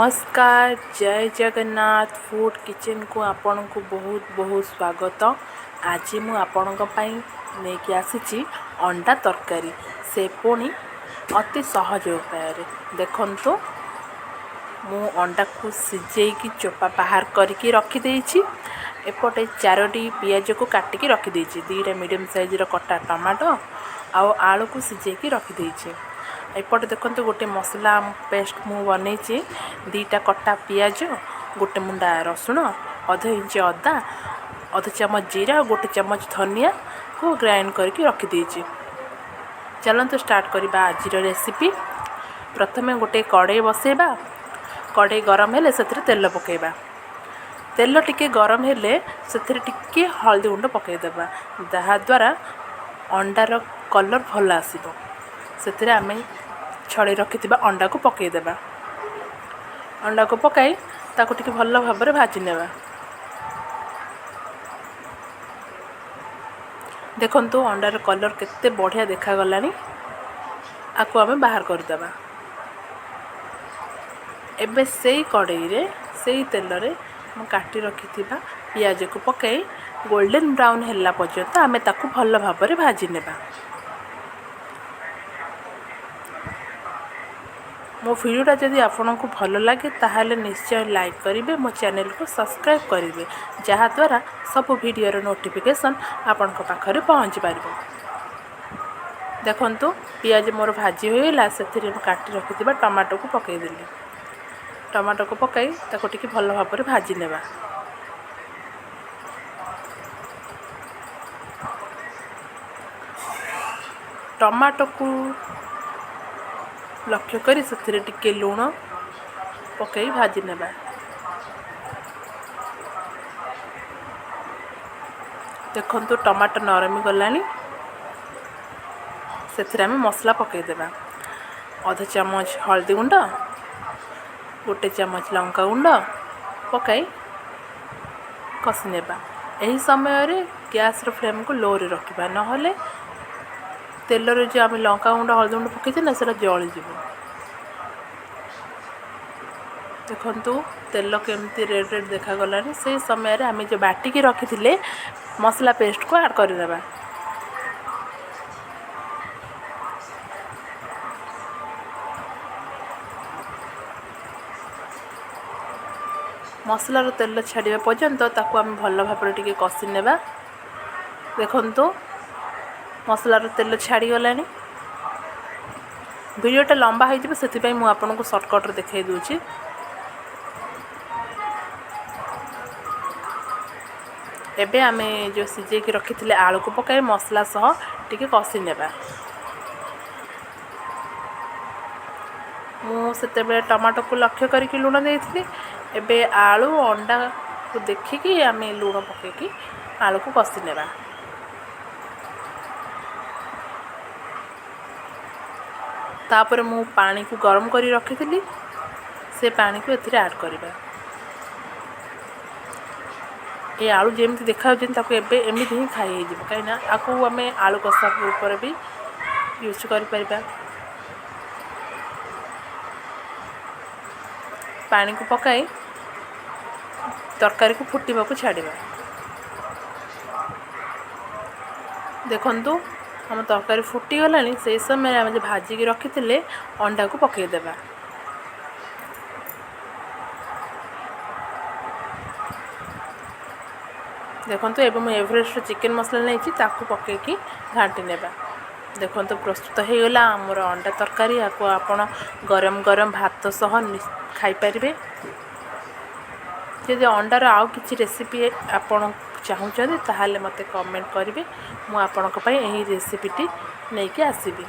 नमस्कार जय Jagannath food kitchen को आपण को बहुत बहुत स्वागत। आज मु आपण लेके आसी अंडा तरकारी से पुणी अति सहज उपाय देखंतु मु अंडा को सिझेकी चोपा बाहर करके रखीदे एपटे 4टी पियाज को काटिकी रखीदे 2टा मीडियम साइज कटा टमाटो आलू को सिझेकी रखीदे। एपटे देखते गोटे मसला पेस्ट मु बन 2टा कटा पियाज गोटे मुंडा रसुण अध इंच अदा अध चामच जीरा गोटे चामच धनिया को ग्राइंड करके रखीदे। चलते स्टार्ट करवा आज रेसिपी। प्रथमे गोटे कड़े बसैबा कड़े गरम हेले से तेल पकेबा तेल टिके गरम हेले से टिके हल्दी गुंड पकईदेवा जहाद्वारा अंडार कलर भल आसब। से आम छड़ी रखि अंडा को पकईदेवा अंडा को पकाई ताको टिके भल भाव भाजी नेबा। देखंतु अंडार कलर केते बढ़िया देखा गलानी। आको आम बाहर करदेबा। एबे सेई कड़ई रे सेई तेल रे मु काटी रखि पियाज को पकाई गोल्डन ब्राउन हैला पर्यंत आम ताको भल भाव भाजी नेबा। मो वीडियोटा जदि आपन को भल लगे ताहले निश्चय लाइक करेंगे, मो चैनल को सब्सक्राइब करेंगे जहाद्वारा सब वीडियोर नोटिफिकेशन आपण पाखरे पहुँच पार। देखंतु पियाज मोर भाजी होइला से काटी रखि टमाटो को पकईदेली। टमाटो को पकाई ताको टिके भल भाव भाजी नेबा। टमाटो को लक्ष्य करी से टिके लुण पकई भाजी नेबा। देखंतु टमाटो नरमी गलानी। से आम मसला पकईदेवा अध चामच हल्दी गुंड गोटे चामच लंका गुंड पकाई कषि नेबा। एही समय रे गैस रो फ्लेम को लो रे रखिबा नहले तेल रे जो आम लंका गुंड हल्दी गुंड पकईछे ना सेटा जली जीवो। देखंतु तेल केमती रेड रेड देखा गलानी। से समय रे आम जो बाटिकी रखिथिले मसला पेस्ट को ऐड कर देबा। मसलार तेल छाड़ा पर्यंत ताको आम भल भाव टिके कषि नेबा। देखंतु मसलार तेल छाड़ी गलानी। वीडियोटा लंबा हो से मु आपन को शॉर्टकट रे देखाई दूची। एबे आमे जो सिझेकी रखिथिले आलू को पकाई मसला सह टिके कषि नेबा। मु सेते बेले टमाटो को लक्ष्य करके लुण देइथिली। एबे आलू अंडा को देखिकी आम लुण पकईकी आलू को कषि नेबा। तापर मु पानी को गरम करी रखिथिली से पानी को एथिरे ऐड करबा। ये आलू जेमती देखा एबे एमती ही खाई हो कहीं आपको आम आलू कषा ऊपर भी यूज कर परिबा। पानी को पकाई तरकारी को फुटवा को छाड़िबा। देखंतु हम तरकारी फुटी गलानी। से समय आम जो भाजिकी रखिथिले अंडा को पकईदेबा। देखंतु एबे मु एवरेस्ट चिकन मसला नहीं ताकू पकईकी घाटी नेबा। देखंतु प्रस्तुत हो गला आमर अंडा तरकारी। आपको आपण गरम गरम भात सह खाई पारिबे। जदि अंडार आउ किछि रेसिपी आपण चाहूचंदी ताहाले मते कमेंट करिवे। मु आपणक पई एही रेसिपीटी नेकी आसीबी।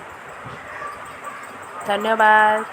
धन्यवाद।